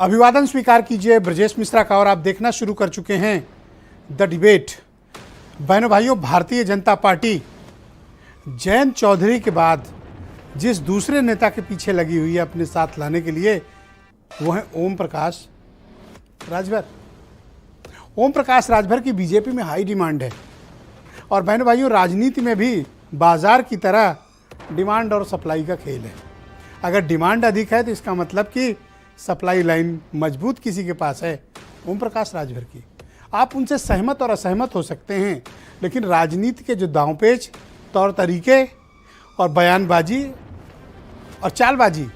अभिवादन स्वीकार कीजिए ब्रजेश मिश्रा का और आप देखना शुरू कर चुके हैं द डिबेट। बहनों भाइयों, भारतीय जनता पार्टी जयंत चौधरी के बाद जिस दूसरे नेता के पीछे लगी हुई है अपने साथ लाने के लिए, वो है ओम प्रकाश राजभर। ओम प्रकाश राजभर की बीजेपी में हाई डिमांड है और बहनों भाइयों, राजनीति में भी बाजार की तरह डिमांड और सप्लाई का खेल है। अगर डिमांड अधिक है तो इसका मतलब कि सप्लाई लाइन मजबूत किसी के पास है, ओम प्रकाश राजभर की। आप उनसे सहमत और असहमत हो सकते हैं, लेकिन राजनीति के जो दांवपेच, तौर तरीके और बयानबाजी और चालबाजी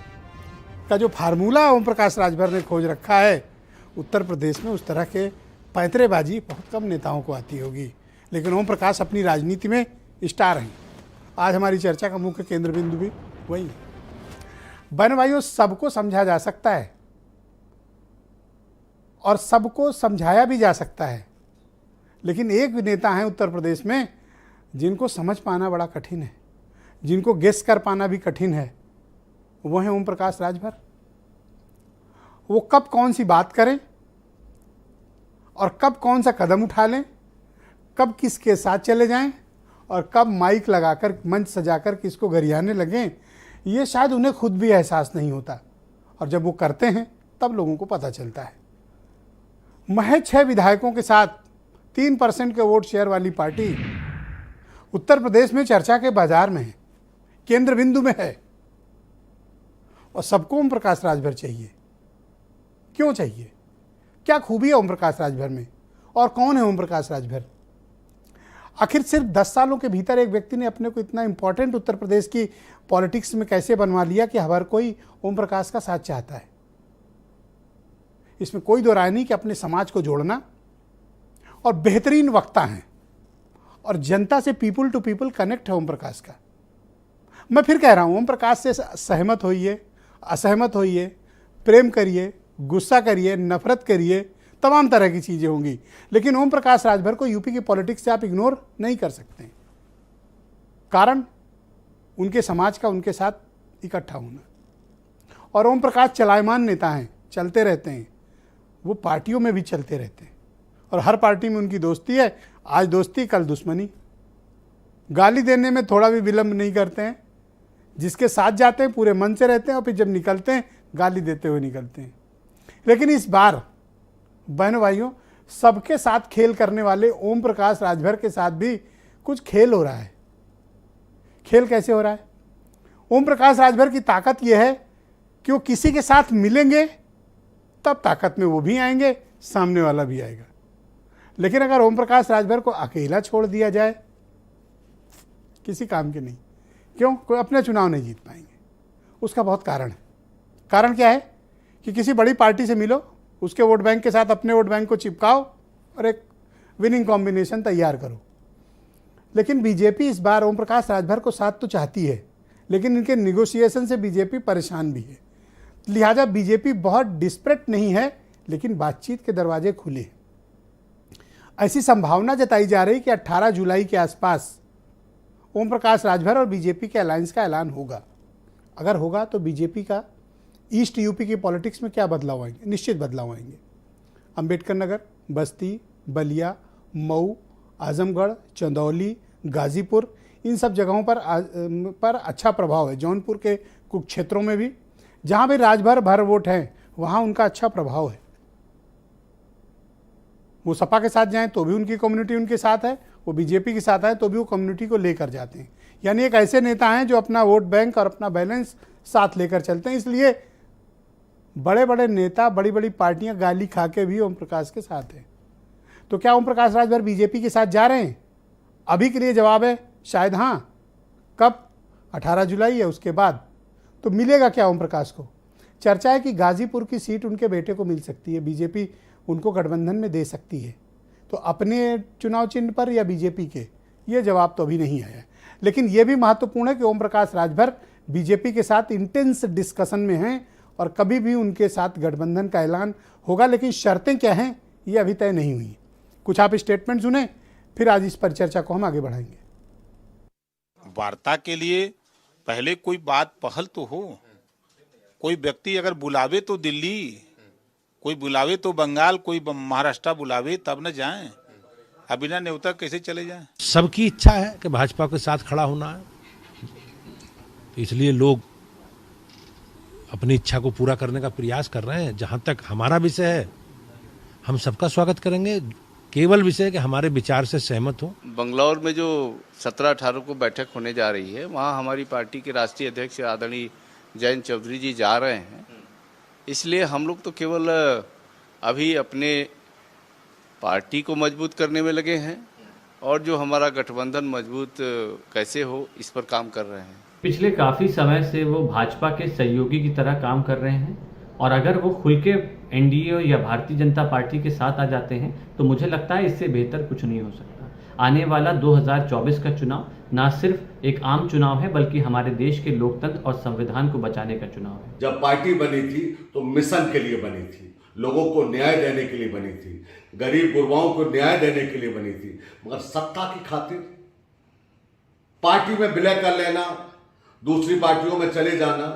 का जो फार्मूला ओम प्रकाश राजभर ने खोज रखा है, उत्तर प्रदेश में उस तरह के पैंतरेबाजी बहुत कम नेताओं को आती होगी। लेकिन ओम प्रकाश अपनी राजनीति में स्टार हैं। आज हमारी चर्चा का मुख्य केंद्र बिंदु भी वही है। बहनों भाइयों, सबको समझा जा सकता है और सबको समझाया भी जा सकता है, लेकिन एक नेता हैं उत्तर प्रदेश में जिनको समझ पाना बड़ा कठिन है, जिनको गेस कर पाना भी कठिन है। वो हैं ओम प्रकाश राजभर। वो कब कौन सी बात करें और कब कौन सा कदम उठा लें, कब किसके साथ चले जाएं और कब माइक लगाकर मंच सजाकर किसको गरियाने लगें, ये शायद उन्हें खुद भी एहसास नहीं होता। और जब वो करते हैं तब लोगों को पता चलता है। महज 6 विधायकों के साथ 3% के वोट शेयर वाली पार्टी उत्तर प्रदेश में चर्चा के बाजार में है, केंद्र बिंदु में है और सबको ओम प्रकाश राजभर चाहिए। क्यों चाहिए? क्या खूबी है ओम प्रकाश राजभर में और कौन है ओम प्रकाश राजभर? आखिर सिर्फ 10 सालों के भीतर एक व्यक्ति ने अपने को इतना इंपॉर्टेंट उत्तर प्रदेश की पॉलिटिक्स में कैसे बनवा लिया कि हर कोई ओम प्रकाश का साथ चाहता है। इसमें कोई दो राय नहीं कि अपने समाज को जोड़ना और बेहतरीन वक्ता हैं और जनता से पीपल टू पीपल कनेक्ट है ओम प्रकाश का। मैं फिर कह रहा हूं, ओम प्रकाश से सहमत होइए, असहमत होइए, प्रेम करिए, गुस्सा करिए, नफरत करिए, तमाम तरह की चीजें होंगी, लेकिन ओम प्रकाश राजभर को यूपी की पॉलिटिक्स से आप इग्नोर नहीं कर सकते। कारण उनके समाज का उनके साथ इकट्ठा होना। और ओम प्रकाश चलायमान नेता हैं, चलते रहते हैं, वो पार्टियों में भी चलते रहते हैं और हर पार्टी में उनकी दोस्ती है। आज दोस्ती, कल दुश्मनी। गाली देने में थोड़ा भी विलंब नहीं करते हैं। जिसके साथ जाते हैं पूरे मन से रहते हैं और फिर जब निकलते हैं गाली देते हुए निकलते हैं। लेकिन इस बार बहनों भाइयों, सबके साथ खेल करने वाले ओम प्रकाश राजभर के साथ भी कुछ खेल हो रहा है। खेल कैसे हो रहा है? ओम प्रकाश राजभर की ताकत यह है कि वो किसी के साथ मिलेंगे तब ताकत में वो भी आएंगे, सामने वाला भी आएगा। लेकिन अगर ओम प्रकाश राजभर को अकेला छोड़ दिया जाए, किसी काम के नहीं। क्यों? कोई अपने चुनाव नहीं जीत पाएंगे। उसका बहुत कारण है। कारण क्या है कि किसी बड़ी पार्टी से मिलो, उसके वोट बैंक के साथ अपने वोट बैंक को चिपकाओ और एक विनिंग कॉम्बिनेशन तैयार करो। लेकिन बीजेपी इस बार ओम प्रकाश राजभर को साथ तो चाहती है, लेकिन इनके निगोशिएशन से बीजेपी परेशान भी है। लिहाजा बीजेपी बहुत डिस्परेट नहीं है, लेकिन बातचीत के दरवाजे खुले हैं। ऐसी संभावना जताई जा रही कि 18 जुलाई के आसपास ओम प्रकाश राजभर और बीजेपी के अलायंस का ऐलान होगा। अगर होगा तो बीजेपी का ईस्ट यूपी की पॉलिटिक्स में क्या बदलाव आएंगे? निश्चित बदलाव आएंगे। अंबेडकर नगर, बस्ती, बलिया, मऊ, आजमगढ़, चंदौली, गाजीपुर, इन सब जगहों पर अच्छा प्रभाव है। जौनपुर के कुछ क्षेत्रों में भी जहां भी राजभर भर वोट हैं, वहां उनका अच्छा प्रभाव है। वो सपा के साथ जाएं तो भी उनकी कम्युनिटी उनके साथ है, वो बीजेपी के साथ आए तो भी वो कम्युनिटी को लेकर जाते हैं। यानी एक ऐसे नेता हैं जो अपना वोट बैंक और अपना बैलेंस साथ लेकर चलते हैं। इसलिए बड़े बड़े नेता, बड़ी बड़ी पार्टियां गाली खा के भी ओम प्रकाश के साथ हैं। तो क्या ओम प्रकाश राजभर बीजेपी के साथ जा रहे हैं? अभी के लिए जवाब है शायद हाँ। कब? 18 जुलाई है, उसके बाद। तो मिलेगा क्या ओम प्रकाश को? चर्चा है कि गाजीपुर की सीट उनके बेटे को मिल सकती है, बीजेपी उनको गठबंधन में दे सकती है। तो अपने चुनाव चिन्ह पर या बीजेपी के, ये जवाब तो अभी नहीं आया। लेकिन यह भी महत्वपूर्ण है कि ओम प्रकाश राजभर बीजेपी के साथ इंटेंस डिस्कशन में हैं और कभी भी उनके साथ गठबंधन का ऐलान होगा। लेकिन शर्तें क्या हैं ये अभी तय नहीं हुई। कुछ आप स्टेटमेंट सुने, फिर आज इस पर चर्चा को हम आगे बढ़ाएंगे। वार्ता के लिए पहले कोई बात पहल तो हो। कोई व्यक्ति अगर बुलावे तो दिल्ली, कोई बुलावे तो बंगाल, कोई महाराष्ट्र बुलावे तब न जाएं। अब बिना न्योता कैसे चले जाएं? सबकी इच्छा है कि भाजपा के साथ खड़ा होना है, तो इसलिए लोग अपनी इच्छा को पूरा करने का प्रयास कर रहे हैं। जहां तक हमारा विषय है, हम सबका स्वागत करेंगे, केवल विषय कि हमारे विचार से सहमत हो। बंगलौर में जो 17-18 को बैठक होने जा रही है, वहाँ हमारी पार्टी के राष्ट्रीय अध्यक्ष आदरणीय जयंत चौधरी जी जा रहे हैं। इसलिए हम लोग तो केवल अभी अपने पार्टी को मजबूत करने में लगे हैं और जो हमारा गठबंधन मजबूत कैसे हो इस पर काम कर रहे हैं। पिछले काफ़ी समय से वो भाजपा के सहयोगी की तरह काम कर रहे हैं और अगर वो खुल के एनडीए या भारतीय जनता पार्टी के साथ आ जाते हैं तो मुझे लगता है इससे बेहतर कुछ नहीं हो सकता। आने वाला 2024 का चुनाव ना सिर्फ एक आम चुनाव है बल्कि हमारे देश के लोकतंत्र और संविधान को बचाने का चुनाव है। जब पार्टी बनी थी तो मिशन के लिए बनी थी, लोगों को न्याय देने के लिए बनी थी, गरीब गुरबाओं को न्याय देने के लिए बनी थी। मगर सत्ता की खातिर पार्टी में विलय कर लेना, दूसरी पार्टियों में चले जाना,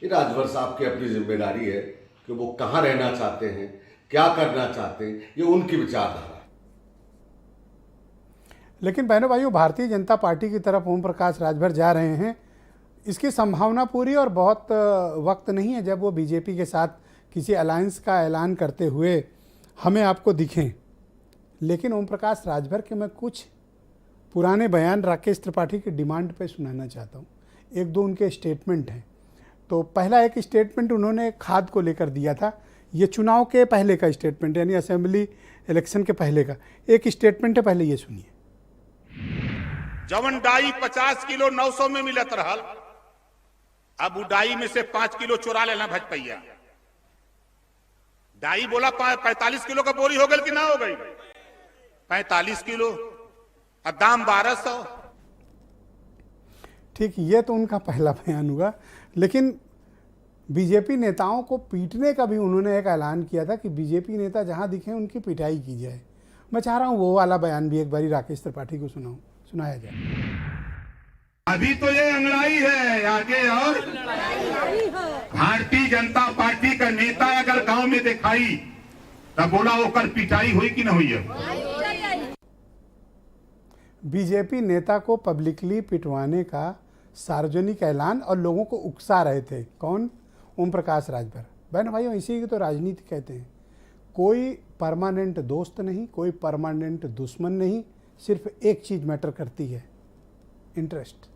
ये राजभर साहब की अपनी जिम्मेदारी है कि वो कहाँ रहना चाहते हैं, क्या करना चाहते हैं, ये उनकी विचारधारा है। लेकिन बहनों भाइयों, भारतीय जनता पार्टी की तरफ ओम प्रकाश राजभर जा रहे हैं, इसकी संभावना पूरी और बहुत वक्त नहीं है जब वो बीजेपी के साथ किसी अलायंस का ऐलान करते हुए हमें आपको दिखें। लेकिन ओम प्रकाश राजभर के मैं कुछ पुराने बयान राकेश त्रिपाठी की डिमांड पे सुनाना चाहता हूँ। एक दो उनके स्टेटमेंट हैं। तो पहला एक स्टेटमेंट उन्होंने खाद को लेकर दिया था, ये चुनाव के पहले का स्टेटमेंट, यानी असेंबली इलेक्शन के पहले का एक स्टेटमेंट है, पहले ये सुनिए। जवन डाई 50 किलो 900 में मिलत रहल, अब उ डाई में से 5 किलो चुरा लेना भजपैया। डाई बोला 45 किलो का बोरी हो गई कि ना हो गई? 45 किलो और दाम 1200। ठीक, ये तो उनका पहला बयान हुआ। लेकिन बीजेपी नेताओं को पीटने का भी उन्होंने एक ऐलान किया था कि बीजेपी नेता जहां दिखे उनकी पिटाई की जाए। मैं चाह रहा हूं वो वाला बयान भी एक बारी राकेश त्रिपाठी को सुनाया जाए। अभी तो ये अंगड़ाई है, आगे और भारतीय जनता पार्टी का नेता अगर गांव में दिखाई तब बोला होकर पिटाई हुई कि न हुई है। बीजेपी नेता को पब्लिकली पिटवाने का सार्वजनिक ऐलान और लोगों को उकसा रहे थे। कौन? ओम प्रकाश राजभर। बहन भाइयों, इसी की तो राजनीति कहते हैं। कोई परमानेंट दोस्त नहीं, कोई परमानेंट दुश्मन नहीं, सिर्फ एक चीज़ मैटर करती है, इंटरेस्ट।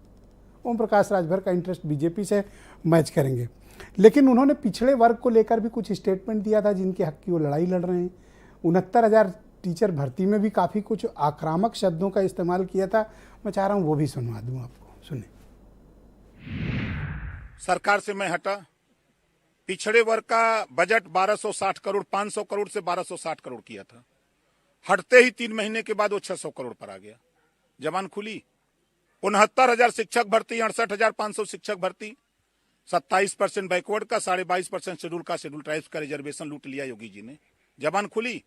ओम प्रकाश राजभर का इंटरेस्ट बीजेपी से मैच करेंगे। लेकिन उन्होंने पिछड़े वर्ग को लेकर भी कुछ स्टेटमेंट दिया था जिनके हक की वो लड़ाई लड़ रहे हैं। 69,000 टीचर भर्ती में भी काफ़ी कुछ आक्रामक शब्दों का इस्तेमाल किया था। मैं चाह रहा हूँ वो भी सुनवा दूँ आपको, सुने। सरकार से मैं हटा, पिछड़े वर्ग का बजट 1260 करोड़ 500 करोड़ से 1260 करोड़ किया था। हटते ही 3 महीने के बाद वो 600 करोड़ पर आ गया। जबान खुली। 69,000 शिक्षक भर्ती, 68,500 शिक्षक भर्ती, 27% बैकवर्ड का, 22.5% शेड्यूल का, शेड्यूल ट्राइब्स का रिजर्वेशन लूट लिया योगी जी ने। जबान खुली।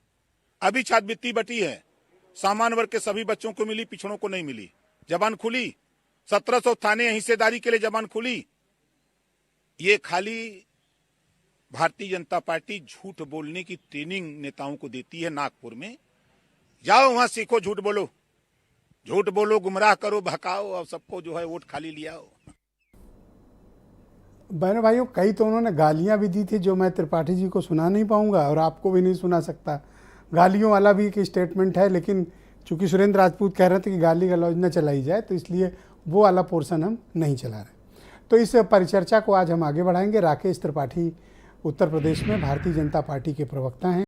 अभी छात्रवृत्ति बटी है, सामान्य वर्ग के सभी बच्चों को मिली, पिछड़ों को नहीं मिली। जबान खुली। 1700 थाने हिस्सेदारी के लिए जबान खुली। ये खाली भारतीय जनता पार्टी झूठ बोलने की ट्रेनिंग नेताओं को देती है नागपुर में। जाओ वहां सीखो, झूठ बोलो, झूठ बोलो, गुमराह करो, भकाओ और सबको जो है वोट खाली लियाओ। बहनों भाइयों, कई तो उन्होंने गालियां भी दी थी जो मैं त्रिपाठी जी को सुना नहीं पाऊंगा और आपको भी नहीं सुना सकता। गालियों वाला भी एक स्टेटमेंट है, लेकिन चूंकि सुरेंद्र राजपूत कह रहे थे कि गाली गलौज न चलाई जाए, तो इसलिए वो वाला पोर्शन हम नहीं चला रहे। तो इस परिचर्चा को आज हम आगे बढ़ाएंगे। राकेश त्रिपाठी उत्तर प्रदेश में भारतीय जनता पार्टी के प्रवक्ता हैं।